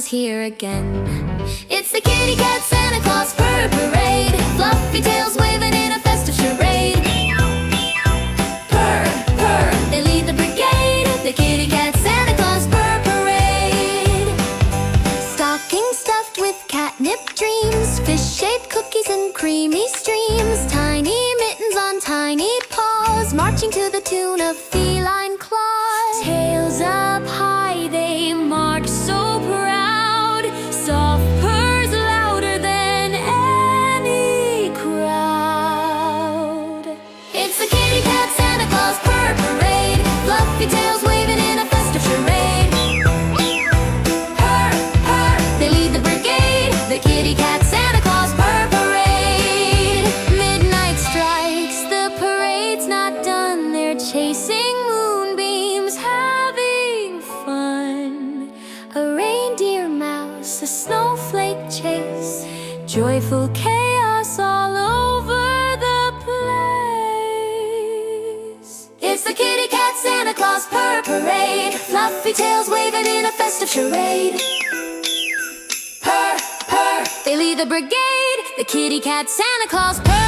here again. It's the kitty cat Santa Claus Purr parade, fluffy tails waving in a festive charade. Purr, purr, they lead the brigade, the kitty cat Santa Claus Purr parade. Stocking stuffed with catnip dreams, fish-shaped cookies and creamy streams, tiny mittens on tiny paws, marching to the tune of feline claws. Tails up high they march so proud, soft purrs louder than any crowd. It's the kitty cat Santa Claus Purr parade, fluffy tails waving in a festive charade. Purr, purr, they lead the brigade, the kitty cat Santa Claus Purr parade. Midnight strikes, the parade's not done, they're chasing moonbeams, having fun. A reindeer mouse, a snowflake chase, joyful chaos all over the place. It's the kitty cat Santa Claus Purr parade, fluffy tails waving in a festive charade. Purr, purr, they lead the brigade, the kitty cat Santa Claus Purr